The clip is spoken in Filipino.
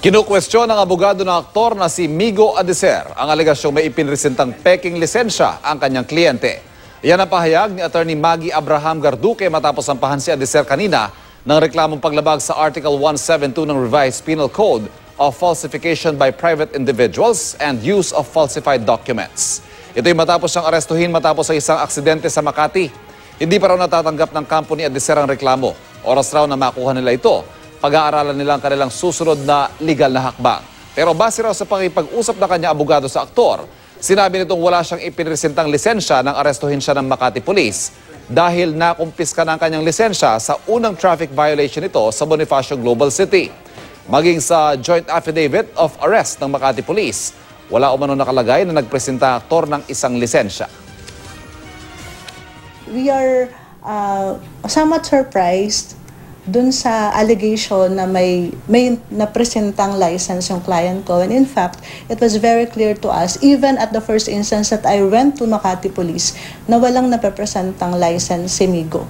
Kinukwestiyon ng abogado ng aktor na si Migo Adeser ang alegasyong may ipinresentang peking lisensya ang kanyang kliyente. Yan ang pahayag ni Attorney Maggie Abraham Garduque matapos sampahan si Adeser kanina ng reklamong paglabag sa Article 172 ng Revised Penal Code of falsification by private individuals and use of falsified documents. Ito'y matapos siyang arestuhin matapos sa isang aksidente sa Makati. Hindi pa raw natatanggap ng kampo ni Adeser ang reklamo. Oras raw na makuha nila ito. Pag-aaralan nila ang kanilang susunod na legal na hakbang. Pero base raw sa pakipag-usap na kanya abogado sa aktor, sinabi nitong wala siyang ipinresentang lisensya nang arestuhin siya ng Makati Police dahil nakumpiska ng kanyang lisensya sa unang traffic violation nito sa Bonifacio Global City. Maging sa joint affidavit of arrest ng Makati Police, wala umano nakalagay na nagpresenta ang aktor ng isang lisensya. We are somewhat surprised dun sa allegation na may napresentang license yung client ko. And in fact, it was very clear to us, even at the first instance that I went to Makati Police, na walang naprepresentang license si Migo.